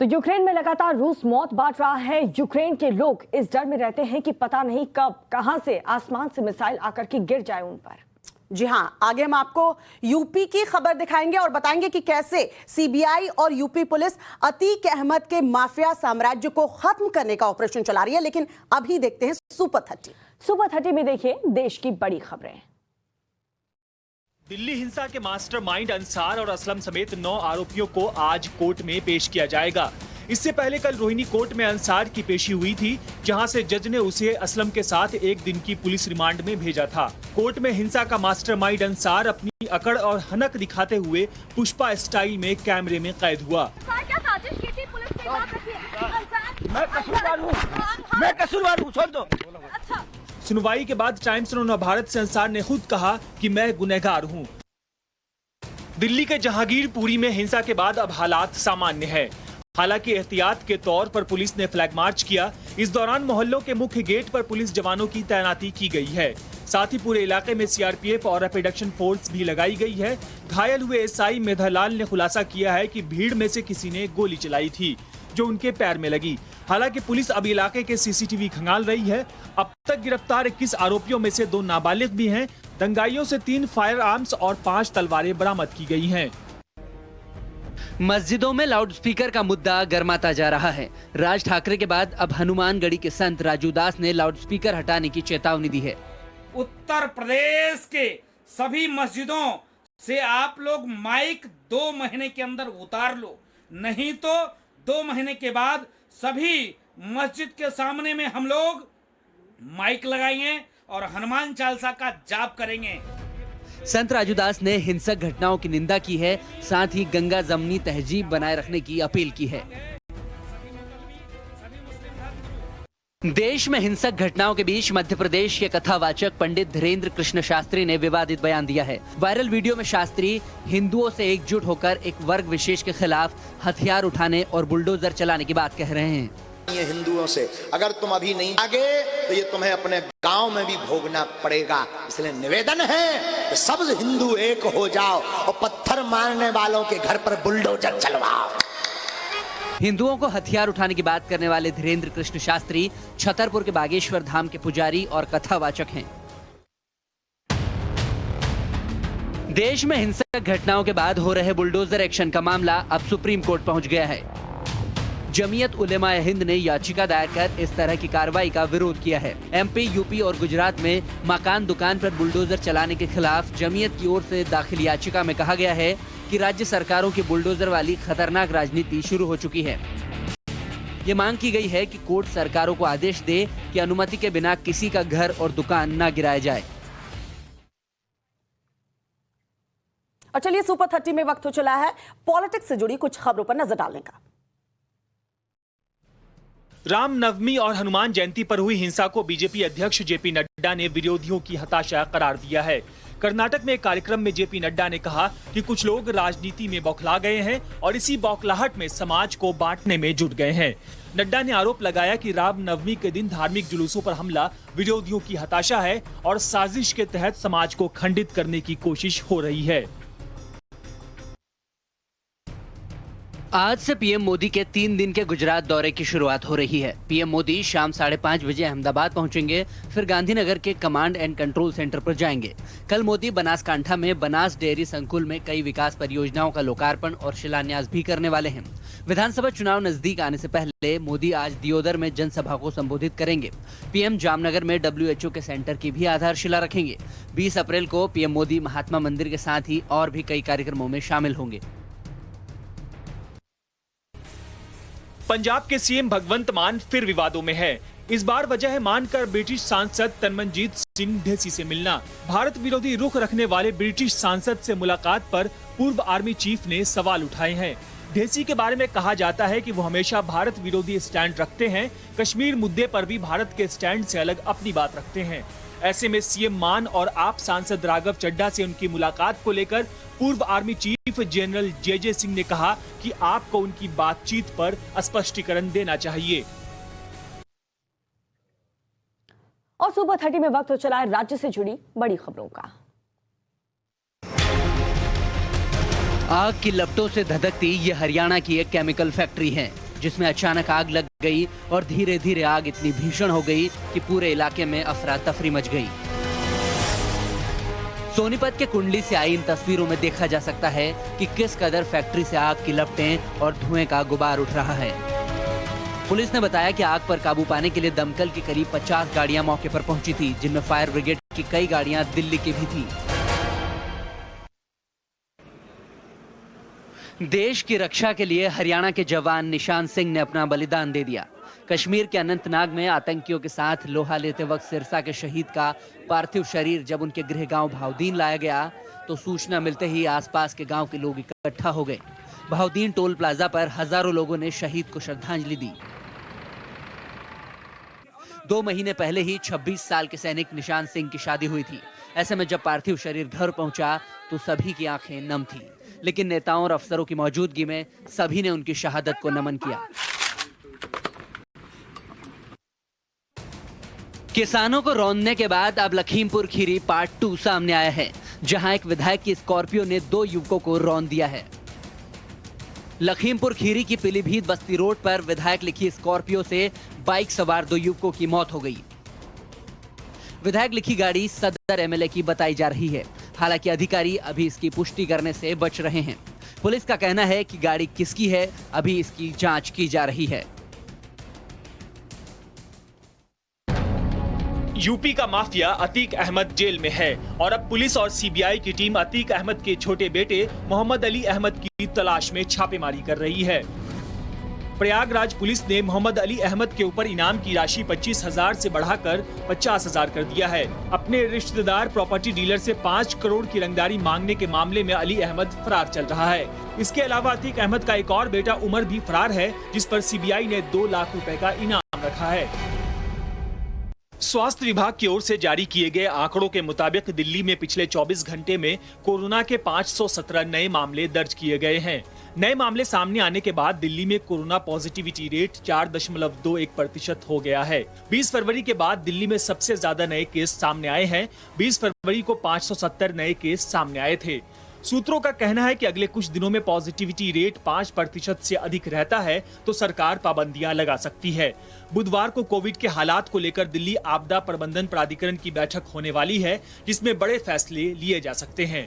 तो यूक्रेन में लगातार रूस मौत बांट रहा है। यूक्रेन के लोग इस डर में रहते हैं कि पता नहीं कब कहां से आसमान से मिसाइल आकर के गिर जाए उन पर। जी हां, आगे हम आपको यूपी की खबर दिखाएंगे और बताएंगे कि कैसे सीबीआई और यूपी पुलिस अतीक अहमद के माफिया साम्राज्य को खत्म करने का ऑपरेशन चला रही है। लेकिन अभी देखते हैं सुपर 30। सुपर 30 में देखिए देश की बड़ी खबरें। दिल्ली हिंसा के मास्टरमाइंड अंसार और असलम समेत 9 आरोपियों को आज कोर्ट में पेश किया जाएगा। इससे पहले कल रोहिणी कोर्ट में अंसार की पेशी हुई थी, जहां से जज ने उसे असलम के साथ 1 दिन की पुलिस रिमांड में भेजा था। कोर्ट में हिंसा का मास्टरमाइंड अंसार अपनी अकड़ और हनक दिखाते हुए पुष्पा स्टाइल में कैमरे में कैद हुआ। मैं कसूरवार हूं, छोड़ दो। सुनवाई के बाद टाइम्स नवभारत से अंसार ने खुद कहा कि मैं गुनहगार हूं। दिल्ली के जहांगीरपुरी में हिंसा के बाद अब हालात सामान्य है। हालांकि एहतियात के तौर पर पुलिस ने फ्लैग मार्च किया। इस दौरान मोहल्लों के मुख्य गेट पर पुलिस जवानों की तैनाती की गई है। साथ ही पूरे इलाके में सीआरपीएफ और रैपिड एक्शन फोर्स भी लगाई गई है। घायल हुए एसआई मेधालाल ने खुलासा किया है कि भीड़ में से किसी ने गोली चलाई थी, जो उनके पैर में लगी। हालांकि पुलिस अब इलाके के सीसीटीवी खंगाल रही है। अब तक गिरफ्तार 21 आरोपियों में से 2 नाबालिग भी हैं। दंगाइयों से 3 फायर आर्म्स और 5 तलवारें बरामद की गई हैं। मस्जिदों में लाउडस्पीकर का मुद्दा गर्माता जा रहा है। राज ठाकरे के बाद अब हनुमानगढ़ी के संत राजू दास ने लाउडस्पीकर हटाने की चेतावनी दी है। उत्तर प्रदेश के सभी मस्जिदों से आप लोग माइक 2 महीने के अंदर उतार लो, नहीं तो 2 महीने के बाद सभी मस्जिद के सामने में हम लोग माइक लगाएंगे और हनुमान चालीसा का जाप करेंगे। संत राजूदास ने हिंसक घटनाओं की निंदा की है, साथ ही गंगा जमनी तहजीब बनाए रखने की अपील की है। देश में हिंसक घटनाओं के बीच मध्य प्रदेश के कथावाचक पंडित धीरेन्द्र कृष्ण शास्त्री ने विवादित बयान दिया है। वायरल वीडियो में शास्त्री हिंदुओं से एकजुट होकर एक वर्ग विशेष के खिलाफ हथियार उठाने और बुलडोजर चलाने की बात कह रहे हैं। ये हिंदुओं से अगर तुम अभी नहीं आगे तो ये तुम्हें अपने गांव में भी भोगना पड़ेगा। इसलिए निवेदन है कि सब हिंदू एक हो जाओ और पत्थर मारने वालों के घर पर बुलडोजर चलवाओ। हिंदुओं को हथियार उठाने की बात करने वाले धीरेन्द्र कृष्ण शास्त्री छतरपुर के बागेश्वर धाम के पुजारी और कथावाचक हैं। देश में हिंसक घटनाओं के बाद हो रहे बुलडोजर एक्शन का मामला अब सुप्रीम कोर्ट पहुंच गया है। जमीयत उलेमाए हिंद ने याचिका दायर कर इस तरह की कार्रवाई का विरोध किया है। एमपी, यूपी और गुजरात में मकान दुकान पर बुलडोजर चलाने के खिलाफ जमीयत की ओर से दाखिल याचिका में कहा गया है कि राज्य सरकारों की बुलडोजर वाली खतरनाक राजनीति शुरू हो चुकी है। ये मांग की गई है कि कोर्ट सरकारों को आदेश दे कि अनुमति के बिना किसी का घर और दुकान न गिराया जाए। और चलिए सुपर 30 में वक्त हो चला है पॉलिटिक्स से जुड़ी कुछ खबरों पर नजर डालने का। रामनवमी और हनुमान जयंती पर हुई हिंसा को बीजेपी अध्यक्ष जेपी नड्डा ने विरोधियों की हताशा करार दिया है। कर्नाटक में एक कार्यक्रम में जेपी नड्डा ने कहा कि कुछ लोग राजनीति में बौखला गए हैं और इसी बौखलाहट में समाज को बांटने में जुट गए हैं। नड्डा ने आरोप लगाया कि रामनवमी के दिन धार्मिक जुलूसों पर हमला विरोधियों की हताशा है और साजिश के तहत समाज को खंडित करने की कोशिश हो रही है। आज से पीएम मोदी के 3 दिन के गुजरात दौरे की शुरुआत हो रही है। पीएम मोदी शाम 5:30 बजे अहमदाबाद पहुंचेंगे, फिर गांधीनगर के कमांड एंड कंट्रोल सेंटर पर जाएंगे। कल मोदी बनासकांठा में बनास डेयरी संकुल में कई विकास परियोजनाओं का लोकार्पण और शिलान्यास भी करने वाले हैं। विधानसभा चुनाव नजदीक आने से पहले मोदी आज दियोदर में जनसभा को संबोधित करेंगे। पीएम जामनगर में WHO के सेंटर की भी आधारशिला रखेंगे। 20 अप्रैल को पीएम मोदी महात्मा मंदिर के साथ ही और भी कई कार्यक्रमों में शामिल होंगे। पंजाब के सीएम भगवंत मान फिर विवादों में है। इस बार वजह है मानकर ब्रिटिश सांसद तनमनजीत सिंह ढेसी से मिलना। भारत विरोधी रुख रखने वाले ब्रिटिश सांसद से मुलाकात पर पूर्व आर्मी चीफ ने सवाल उठाए हैं। ढेसी के बारे में कहा जाता है कि वो हमेशा भारत विरोधी स्टैंड रखते हैं। कश्मीर मुद्दे पर भी भारत के स्टैंड से अलग अपनी बात रखते हैं। ऐसे में सीएम मान और आप सांसद राघव चड्ढा से उनकी मुलाकात को लेकर पूर्व आर्मी चीफ जनरल जे सिंह ने कहा कि आपको उनकी बातचीत पर स्पष्टीकरण देना चाहिए। और सुपर 30 में वक्त हो चला है राज्य से जुड़ी बड़ी खबरों का। आग की लपटों से धधकती ये हरियाणा की एक केमिकल फैक्ट्री है। जिसमें अचानक आग लग गई और धीरे धीरे आग इतनी भीषण हो गई कि पूरे इलाके में अफरा तफरी मच गई। सोनीपत के कुंडली से आई इन तस्वीरों में देखा जा सकता है कि किस कदर फैक्ट्री से आग की लपटें और धुएं का गुबार उठ रहा है। पुलिस ने बताया कि आग पर काबू पाने के लिए दमकल की करीब 50 गाड़ियां मौके पर पहुंची थी, जिनमें फायर ब्रिगेड की कई गाड़ियां दिल्ली की भी थी। देश की रक्षा के लिए हरियाणा के जवान निशान सिंह ने अपना बलिदान दे दिया। कश्मीर के अनंतनाग में आतंकियों के साथ लोहा लेते वक्त सिरसा के शहीद का पार्थिव शरीर जब उनके गृह गांव भावदीन लाया गया तो सूचना मिलते ही आसपास के गांव के लोग इकट्ठा हो गए। भावदीन टोल प्लाजा पर हजारों लोगों ने शहीद को श्रद्धांजलि दी। 2 महीने पहले ही 26 साल के सैनिक निशान सिंह की शादी हुई थी। ऐसे में जब पार्थिव शरीर घर पहुंचा तो सभी की आंखें नम थी, लेकिन नेताओं और अफसरों की मौजूदगी में सभी ने उनकी शहादत को नमन किया। किसानों को रौंदने के बाद अब लखीमपुर खीरी पार्ट 2 सामने आया है, जहां एक विधायक की स्कॉर्पियो ने 2 युवकों को रौंद दिया है। लखीमपुर खीरी की पीलीभीत बस्ती रोड पर विधायक लिखी स्कॉर्पियो से बाइक सवार 2 युवकों की मौत हो गई। विधायक लिखी गाड़ी सदर एमएलए की बताई जा रही है। हालांकि अधिकारी अभी इसकी पुष्टि करने से बच रहे हैं। पुलिस का कहना है कि गाड़ी किसकी है, अभी इसकी जांच की जा रही है। यूपी का माफिया अतीक अहमद जेल में है और अब पुलिस और सीबीआई की टीम अतीक अहमद के छोटे बेटे मोहम्मद अली अहमद की तलाश में छापेमारी कर रही है। प्रयागराज पुलिस ने मोहम्मद अली अहमद के ऊपर इनाम की राशि 25,000 से बढ़ाकर 50,000 कर दिया है। अपने रिश्तेदार प्रॉपर्टी डीलर से 5 करोड़ की रंगदारी मांगने के मामले में अली अहमद फरार चल रहा है। इसके अलावा अतीक अहमद का एक और बेटा उमर भी फरार है, जिस पर सीबीआई ने 2 लाख रुपए का इनाम रखा है। स्वास्थ्य विभाग की ओर से जारी किए गए आंकड़ों के मुताबिक दिल्ली में पिछले 24 घंटे में कोरोना के 517 नए मामले दर्ज किए गए हैं। नए मामले सामने आने के बाद दिल्ली में कोरोना पॉजिटिविटी रेट 4.21% हो गया है। 20 फरवरी के बाद दिल्ली में सबसे ज्यादा नए केस सामने आए हैं। 20 फरवरी को 570 नए केस सामने आए थे। सूत्रों का कहना है कि अगले कुछ दिनों में पॉजिटिविटी रेट 5% से अधिक रहता है तो सरकार पाबंदियां लगा सकती है। बुधवार को कोविड के हालात को लेकर दिल्ली आपदा प्रबंधन प्राधिकरण की बैठक होने वाली है, जिसमें बड़े फैसले लिए जा सकते हैं।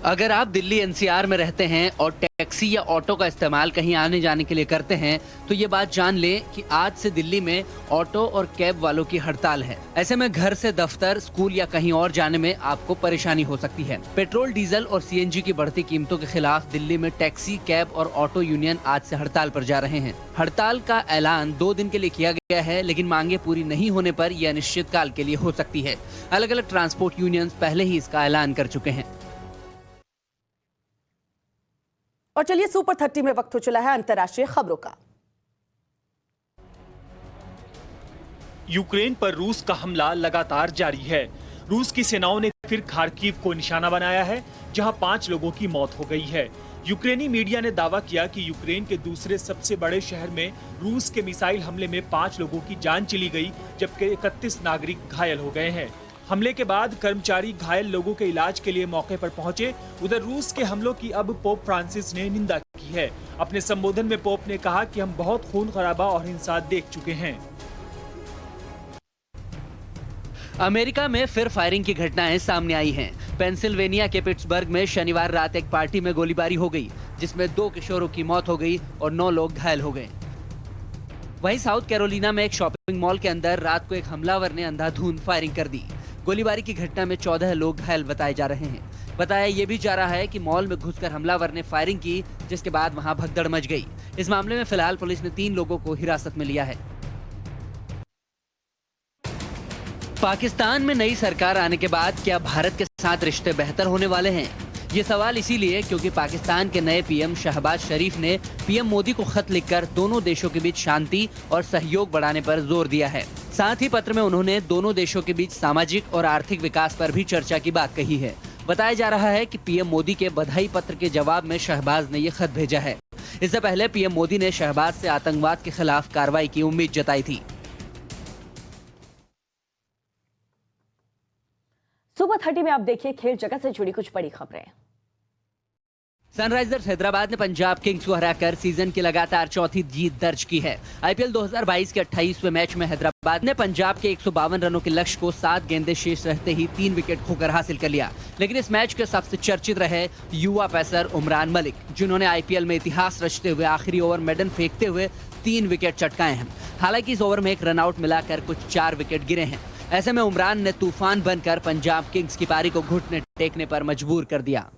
अगर आप दिल्ली एनसीआर में रहते हैं और टैक्सी या ऑटो का इस्तेमाल कहीं आने जाने के लिए करते हैं तो ये बात जान लें कि आज से दिल्ली में ऑटो और कैब वालों की हड़ताल है। ऐसे में घर से दफ्तर, स्कूल या कहीं और जाने में आपको परेशानी हो सकती है। पेट्रोल, डीजल और सीएनजी की बढ़ती कीमतों के खिलाफ दिल्ली में टैक्सी, कैब और ऑटो यूनियन आज से हड़ताल पर जा रहे हैं। हड़ताल का ऐलान 2 दिन के लिए किया गया है, लेकिन मांगे पूरी नहीं होने पर यह अनिश्चितकाल के लिए हो सकती है। अलग अलग ट्रांसपोर्ट यूनियन पहले ही इसका ऐलान कर चुके हैं। और चलिए सुपर 30 में वक्त हो चला है अंतर्राष्ट्रीय खबरों का। यूक्रेन पर रूस का हमला लगातार जारी है। रूस की सेनाओं ने फिर खार्किव को निशाना बनाया है, जहां 5 लोगों की मौत हो गई है। यूक्रेनी मीडिया ने दावा किया कि यूक्रेन के दूसरे सबसे बड़े शहर में रूस के मिसाइल हमले में 5 लोगों की जान चली गई, जबकि 31 नागरिक घायल हो गए हैं। हमले के बाद कर्मचारी घायल लोगों के इलाज के लिए मौके पर पहुंचे। उधर रूस के हमलों की अब पोप फ्रांसिस ने निंदा की है। अपने संबोधन में पोप ने कहा कि हम बहुत खून खराबा और हिंसा देख चुके हैं। अमेरिका में फिर फायरिंग की घटनाएं सामने आई हैं। पेंसिल्वेनिया के पिट्सबर्ग में शनिवार रात एक पार्टी में गोलीबारी हो गई, जिसमें 2 किशोरों की मौत हो गई और 9 लोग घायल हो गए। वहीं साउथ कैरोलिना में एक शॉपिंग मॉल के अंदर रात को एक हमलावर ने अंधाधुंध फायरिंग कर दी। गोलीबारी की घटना में 14 लोग घायल बताए जा रहे हैं। बताया ये भी जा रहा है कि मॉल में घुसकर हमलावर ने फायरिंग की, जिसके बाद वहां भगदड़ मच गई। इस मामले में फिलहाल पुलिस ने 3 लोगों को हिरासत में लिया है। पाकिस्तान में नई सरकार आने के बाद क्या भारत के साथ रिश्ते बेहतर होने वाले हैं? ये सवाल इसीलिए क्योंकि पाकिस्तान के नए पीएम शहबाज शरीफ ने पीएम मोदी को खत लिखकर दोनों देशों के बीच शांति और सहयोग बढ़ाने पर जोर दिया है। साथ ही पत्र में उन्होंने दोनों देशों के बीच सामाजिक और आर्थिक विकास पर भी चर्चा की बात कही है। बताया जा रहा है कि पीएम मोदी के बधाई पत्र के जवाब में शहबाज ने ये खत भेजा है। इससे पहले पीएम मोदी ने शहबाज से आतंकवाद के खिलाफ कार्रवाई की उम्मीद जताई थी। सुपर 30 में आप देखिए खेल जगत से जुड़ी कुछ बड़ी खबरें। सनराइजर्स हैदराबाद ने पंजाब किंग्स को हराकर सीजन की लगातार चौथी जीत दर्ज की है। आईपीएल 2022 के 28वें मैच में हैदराबाद ने पंजाब के 152 रनों के लक्ष्य को 7 गेंदें शेष रहते ही 3 विकेट खोकर हासिल कर लिया। लेकिन इस मैच के सबसे चर्चित रहे युवा पेसर उमरान मलिक, जिन्होंने आईपीएल में इतिहास रचते हुए आखिरी ओवर मेडन फेंकते हुए 3 विकेट चटकाए हैं। हालांकि इस ओवर में एक रनआउट मिलाकर कुछ 4 विकेट गिरे हैं। ऐसे में उमरान ने तूफान बनकर पंजाब किंग्स की पारी को घुटने टेकने पर मजबूर कर दिया।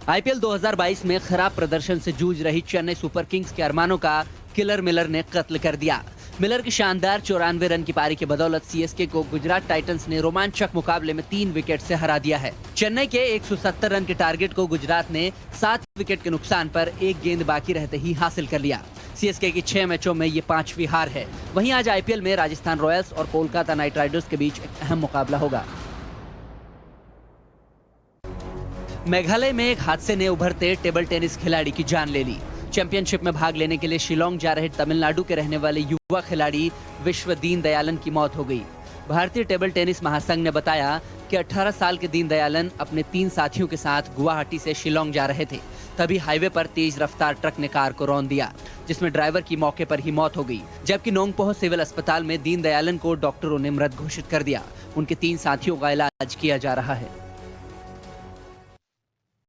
आईपीएल 2022 में खराब प्रदर्शन से जूझ रही चेन्नई सुपर किंग्स के अरमानों का किलर मिलर ने कत्ल कर दिया। मिलर की शानदार 94 रन की पारी के बदौलत सीएसके को गुजरात टाइटंस ने रोमांचक मुकाबले में 3 विकेट से हरा दिया है। चेन्नई के 170 रन के टारगेट को गुजरात ने 7 विकेट के नुकसान पर 1 गेंद बाकी रहते ही हासिल कर लिया। सीएसके की 6 मैचों में ये 5वीं हार है। वहीं आज आईपीएल में राजस्थान रॉयल्स और कोलकाता नाइट राइडर्स के बीच एक अहम मुकाबला होगा। मेघालय में एक हादसे ने उभरते टेबल टेनिस खिलाड़ी की जान ले ली। चैंपियनशिप में भाग लेने के लिए शिलोंग जा रहे तमिलनाडु के रहने वाले युवा खिलाड़ी विश्व दीन दयालन की मौत हो गई। भारतीय टेबल टेनिस महासंघ ने बताया कि 18 साल के दीन दयालन अपने 3 साथियों के साथ गुवाहाटी से शिलोंग जा रहे थे। तभी हाईवे पर तेज रफ्तार ट्रक ने कार को रौंद दिया, जिसमें ड्राइवर की मौके पर ही मौत हो गई। जबकि नोंगपोह सिविल अस्पताल में दीन दयालन को डॉक्टरों ने मृत घोषित कर दिया। उनके 3 साथियों का इलाज किया जा रहा है।